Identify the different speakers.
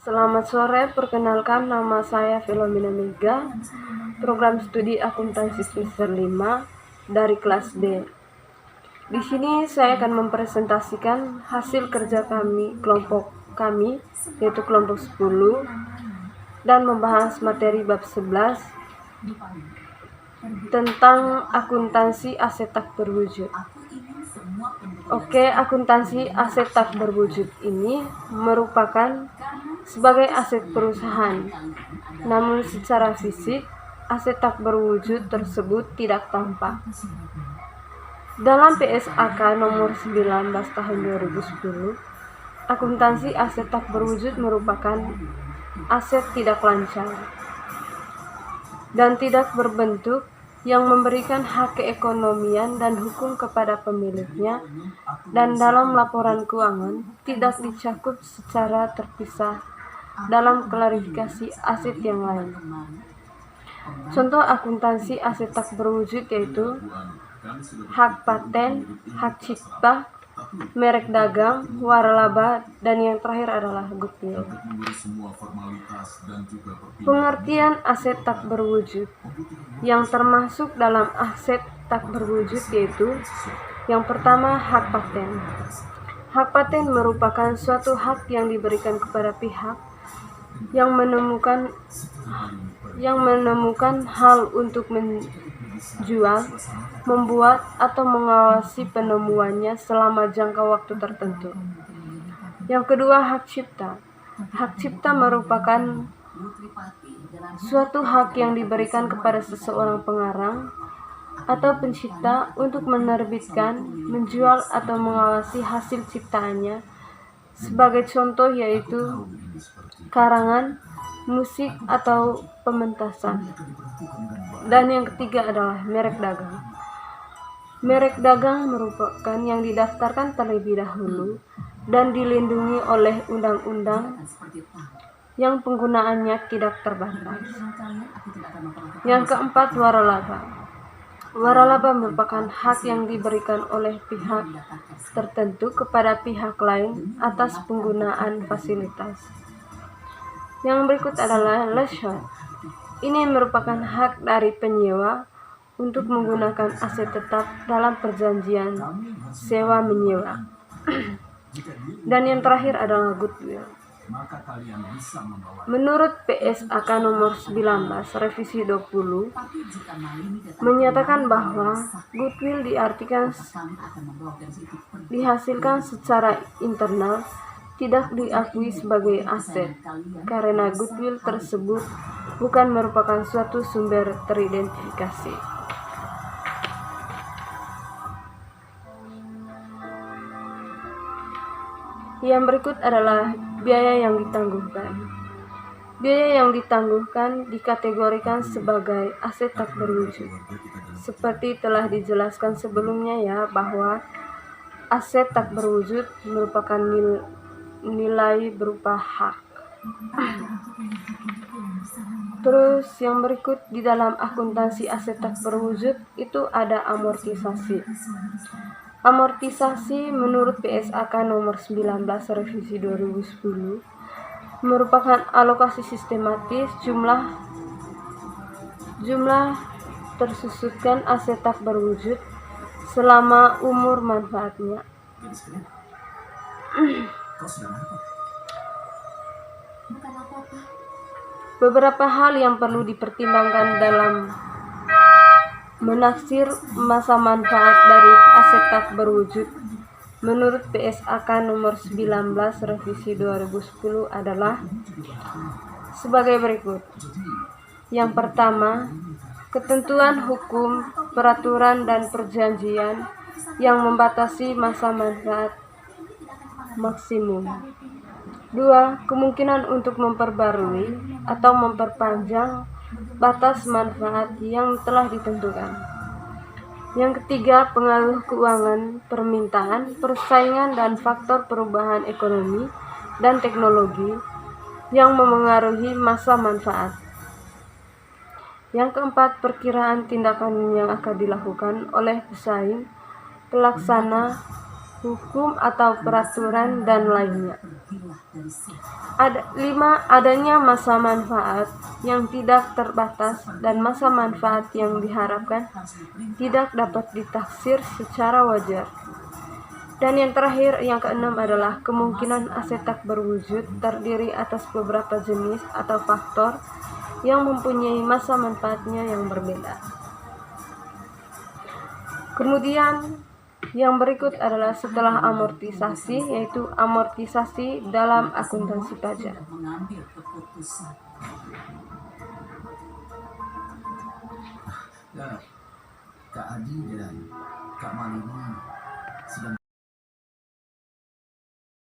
Speaker 1: Selamat sore, perkenalkan nama saya Filomena Mega, program studi akuntansi semester 5 dari kelas D. Di sini saya akan mempresentasikan hasil kerja kelompok kami, yaitu kelompok 10, dan membahas materi bab 11 tentang akuntansi aset tak berwujud. Oke, akuntansi aset tak berwujud ini merupakan sebagai aset perusahaan, namun secara fisik aset tak berwujud tersebut tidak tampak. Dalam PSAK nomor 19 tahun 2010, akuntansi aset tak berwujud merupakan aset tidak lancar dan tidak berbentuk yang memberikan hak keekonomian dan hukum kepada pemiliknya, dan dalam laporan keuangan tidak dicakup secara terpisah dalam klarifikasi aset yang lain. Contoh akuntansi aset tak berwujud yaitu hak paten, hak cipta, merek dagang, waralaba, dan yang terakhir adalah goodwill. Pengertian aset tak berwujud yang termasuk dalam aset tak berwujud yaitu yang pertama, hak paten. Hak paten merupakan suatu hak yang diberikan kepada pihak yang menemukan hal untuk menjual, membuat, atau mengawasi penemuannya selama jangka waktu tertentu. Yang kedua, hak cipta. Hak cipta merupakan suatu hak yang diberikan kepada seseorang pengarang atau pencipta untuk menerbitkan, menjual, atau mengawasi hasil ciptaannya. Sebagai contoh yaitu karangan, musik, atau pementasan. Dan yang ketiga adalah merek dagang. Merek dagang merupakan yang didaftarkan terlebih dahulu dan dilindungi oleh undang-undang yang penggunaannya tidak terbatas. Yang keempat, waralaba. Waralaba merupakan hak yang diberikan oleh pihak tertentu kepada pihak lain atas penggunaan fasilitas. Yang berikut adalah leasure. Ini merupakan hak dari penyewa untuk menggunakan aset tetap dalam perjanjian sewa-menyewa. Dan yang terakhir adalah goodwill. Menurut PSAK nomor 19 revisi 20 menyatakan bahwa goodwill dihasilkan secara internal, tidak diakui sebagai aset karena goodwill tersebut bukan merupakan suatu sumber teridentifikasi. Yang berikut adalah biaya yang ditangguhkan. Biaya yang ditangguhkan dikategorikan sebagai aset tak berwujud. Seperti telah dijelaskan sebelumnya ya, bahwa aset tak berwujud merupakan nilai berupa hak. Terus yang berikut di dalam akuntansi aset tak berwujud itu ada amortisasi. Amortisasi menurut PSAK nomor 19 revisi 2010 merupakan alokasi sistematis jumlah tersusutkan aset tak berwujud selama umur manfaatnya. Beberapa hal yang perlu dipertimbangkan dalam menaksir masa manfaat dari aset tak berwujud menurut PSAK nomor 19 revisi 2010 adalah sebagai berikut. Yang pertama, ketentuan hukum, peraturan, dan perjanjian yang membatasi masa manfaat maksimum. 2. Kemungkinan untuk memperbarui atau memperpanjang batas manfaat yang telah ditentukan. Yang ketiga, pengaruh keuangan, permintaan, persaingan, dan faktor perubahan ekonomi dan teknologi yang memengaruhi masa manfaat. Yang keempat, perkiraan tindakan yang akan dilakukan oleh pesaing, pelaksana, hukum atau peraturan, dan lainnya. Adanya masa manfaat yang tidak terbatas dan masa manfaat yang diharapkan tidak dapat ditaksir secara wajar. Dan yang terakhir, yang keenam adalah kemungkinan asetak berwujud terdiri atas beberapa jenis atau faktor yang mempunyai masa manfaatnya yang berbeda. Kemudian yang berikut adalah setelah amortisasi, yaitu amortisasi dalam akuntansi pajak.
Speaker 2: Kak Adi dan Kak Malini sedang